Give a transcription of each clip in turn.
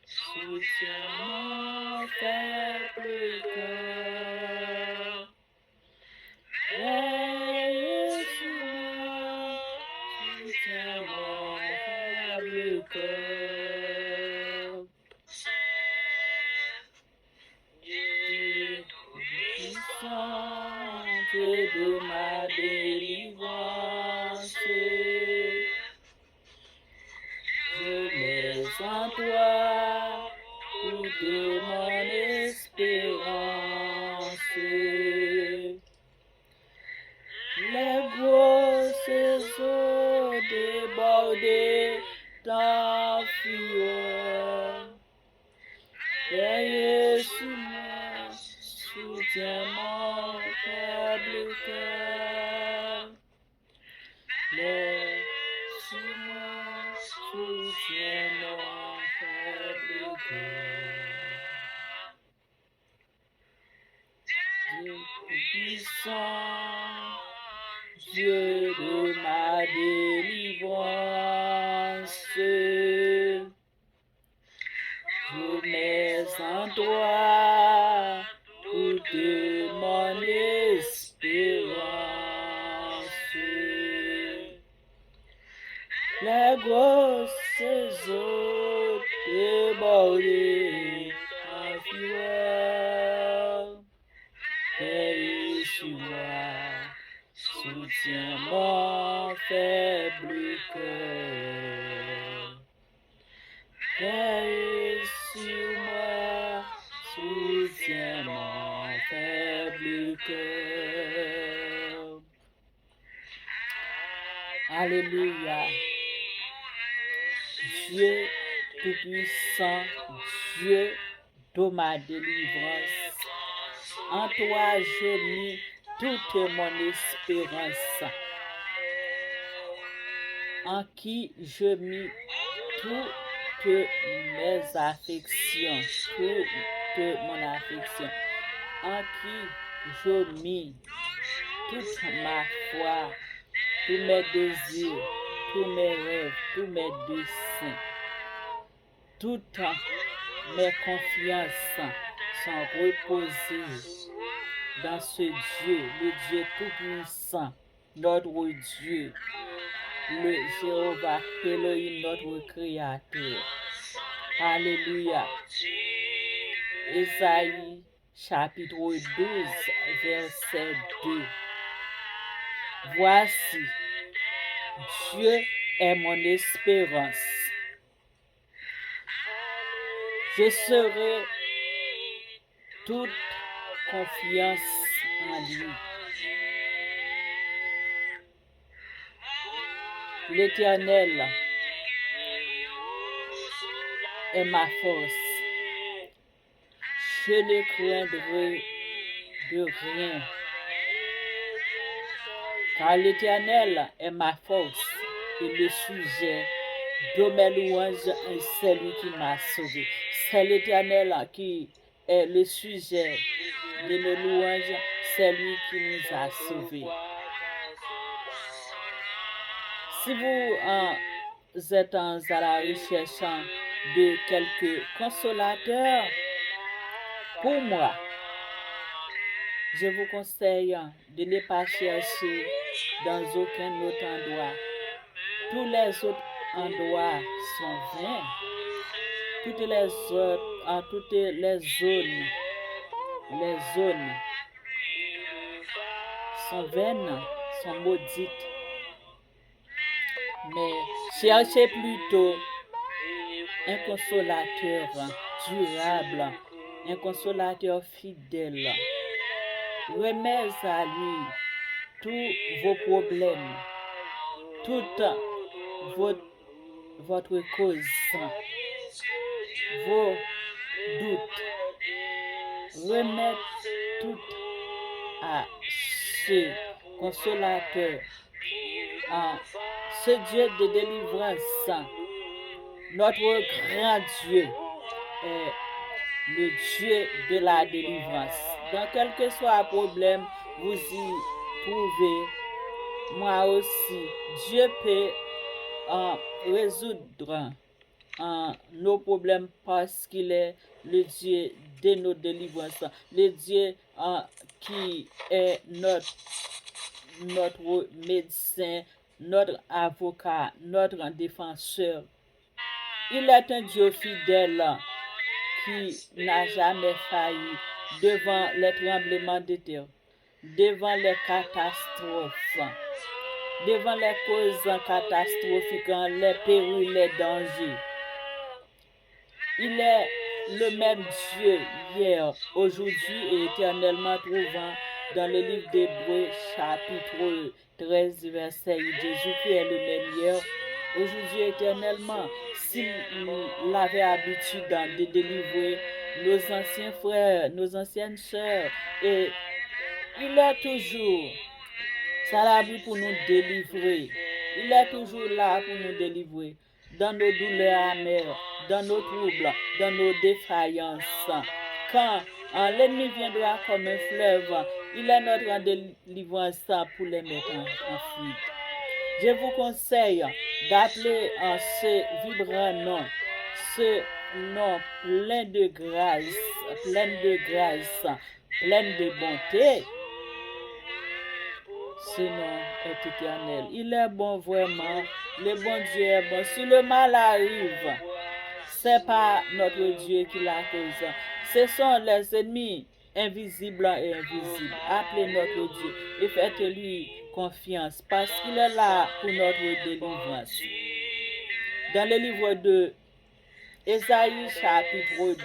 Soutiens mon faible cœur. Veille sur moi, soutiens mon faible cœur. Dieu tout-puissant, Dieu de ma délivrance, je mets en toi toute mon espérance. Les grosses eaux débordées t'enfuient. Veille sur moi, soutiens mon faible cœur. Veille sur moi, soutiens mon faible cœur. Dieu tout-puissant, Dieu de ma délivrance, je mets en toi toute mon espérance. Les grosses eaux débordées t'enfuient. Veille sur moi, soutiens mon faible cœur. Veille sur moi, soutiens mon faible cœur. Alléluia. Dieu tout-puissant, Dieu de ma délivrance, en toi je mis toute mon espérance, en qui je mis toutes mes affections, toute mon affection, en qui je mis toute ma foi, tous mes désirs, tous mes rêves, tous mes desseins, toutes mes confiances sont reposées dans ce Dieu, le Dieu tout-puissant, notre Dieu, le Jéhovah Elohim, notre Créateur. Alléluia. Ésaïe chapitre 12, verset 2. Voici, Dieu est mon espérance. Je serai toute confiance en lui. L'Éternel est ma force. Je ne craindrai de rien. Car l'Éternel est ma force et le sujet de mes louanges est celui qui m'a sauvé. C'est l'Éternel qui est le sujet de nos louanges, c'est lui qui nous a sauvés. Si vous êtes à la recherche de quelques consolateurs, pour moi, je vous conseille de ne pas chercher dans aucun autre endroit. Tous les autres endroits sont vains. Toutes les zones sont vaines, sont maudites. Mais cherchez plutôt un consolateur durable, un consolateur fidèle. Remets à lui tous vos problèmes, toute votre cause, vos doutes. Remets tout à ce consolateur, à ce Dieu de délivrance. Notre grand Dieu est le Dieu de la délivrance. Dans quel que soit le problème, vous y trouvez moi aussi, Dieu peut résoudre nos problèmes parce qu'il est le Dieu de nos délivrances, le Dieu qui est notre médecin, notre avocat, notre défenseur. Il est un Dieu fidèle qui n'a jamais failli devant les tremblements de terre, devant les catastrophes, devant les causes catastrophiques, les périls, les dangers. Il est le même Dieu hier, aujourd'hui et éternellement trouvant dans le livre d'Hébreux chapitre 13 verset 8. Jésus-Christ est le même hier, aujourd'hui et éternellement. S'il avait habitude de délivrer nos anciens frères, nos anciennes sœurs, et il est toujours à l'abri pour nous délivrer. Il est toujours là pour nous délivrer dans nos douleurs amères, dans nos troubles, dans nos défaillances. Quand l'ennemi viendra comme un fleuve, il est notre délivrance pour les mettre en fuite. Je vous conseille d'appeler ce vibrant nom, ce nom plein de grâce, plein de bonté. Ce nom est éternel. Il est bon vraiment. Le bon Dieu est bon. Si le mal arrive, c'est pas notre Dieu qui la cause. Ce sont les ennemis invisibles et invisibles. Appelez notre Dieu et faites-lui confiance parce qu'il est là pour notre délivrance. Dans le livre de Ésaïe chapitre 12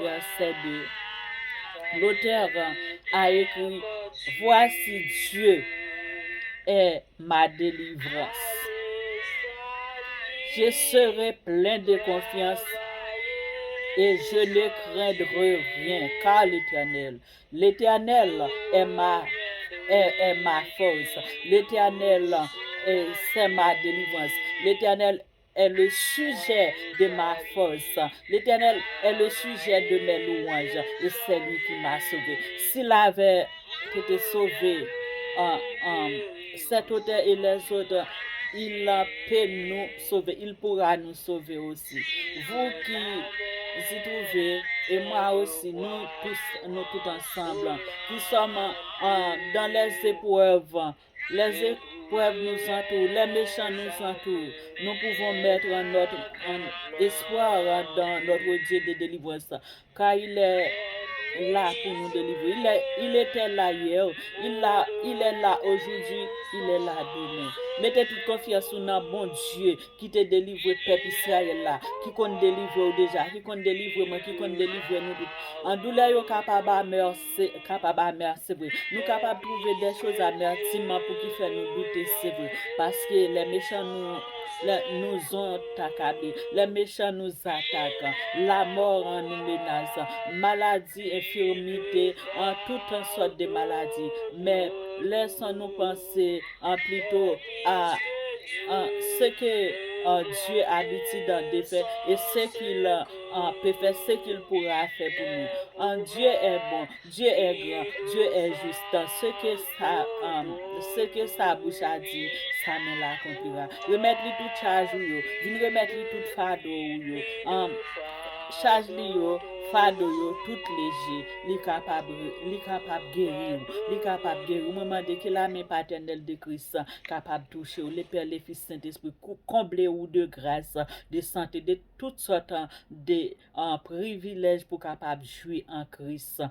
verset 2, l'auteur a écrit « Voici Dieu est ma délivrance. Je serai plein de confiance et je ne craindrai rien, car l'Éternel est ma force. L'Éternel, c'est ma délivrance. L'Éternel est le sujet de ma force. L'Éternel est le sujet de mes louanges. Et c'est lui qui m'a sauvé. S'il avait été sauvé, cet auteur et les autres, il peut nous sauver. Il pourra nous sauver aussi. Vous qui y trouvez, et moi aussi, nous tous ensemble, qui sommes dans les épreuves nous entourent, les méchants nous entourent. Nous pouvons mettre notre espoir dans notre Dieu de délivrance, car il est là pour nous délivrer. Il était là hier, il est là aujourd'hui, il est là demain. Mettez toute confiance sur notre bon Dieu qui te délivre, peuple Israël là, qui compte délivrer déjà, qui compte délivrer moi, qui compte délivrer nous tous. En douleur, nous capable à merci, nous capables de trouver des choses à merci pour qui fait nous douter, c'est vrai. Parce que les méchants nous ont accablés, les méchants nous attaquent, la mort nous menace, maladie, infirmité, en toutes sortes de maladies. Mais laissons-nous penser plutôt à ce que Dieu habite dans des faits et ce qu'il peut faire, ce qu'il pourra faire pour nous. Dieu est bon, Dieu est grand, Dieu est juste. Ce que sa bouche a dit, sa main l'accomplira. Remettre-lui toute charge, remettre-lui toute fardeau, charge-lui fardeau tout léger, li capable guérir, moment de que la main paternelle de Christ capable toucher le Père, le Fils, Saint-Esprit, combler ou de grâce, de santé, de toutes sortes de privilèges pour capable jouer en Christ,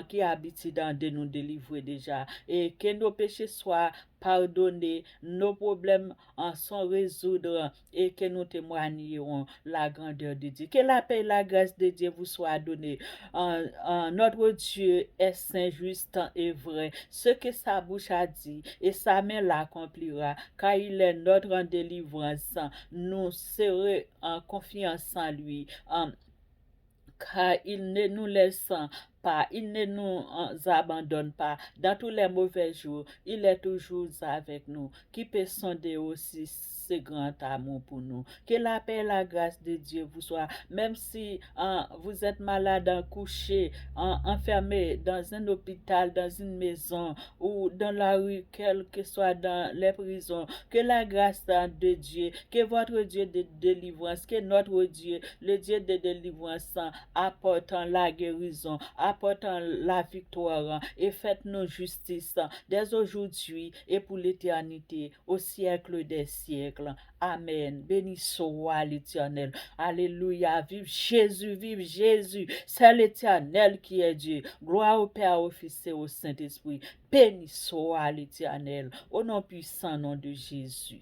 qui habite de nous délivrer déjà, et que nos péchés soient pardonnés, nos problèmes sont résoudre et que nous témoignerons la grandeur de Dieu. Que la paix et la grâce de Dieu vous soient données. Notre Dieu est saint, juste et vrai. Ce que sa bouche a dit et sa main l'accomplira, car il est notre délivrance. Nous serons en confiance en lui. Car il ne nous laisse pas, il ne nous abandonne pas. Dans tous les mauvais jours, il est toujours avec nous. Qui peut sonder aussi ce grand amour pour nous? Que la paix et la grâce de Dieu vous soient, même si vous êtes malade, couché, enfermé dans un hôpital, dans une maison ou dans la rue, quel que soit dans les prisons, que la grâce de Dieu, que votre Dieu de délivrance, que notre Dieu, le Dieu de délivrance, apportant la guérison, apportant la victoire et faites-nous justice dès aujourd'hui et pour l'éternité, au siècle des siècles. Amen. Béni soit l'Éternel. Alléluia. Vive Jésus. C'est l'Éternel qui est Dieu. Gloire au Père, au Fils et au Saint-Esprit. Béni soit l'Éternel. Au nom puissant nom de Jésus.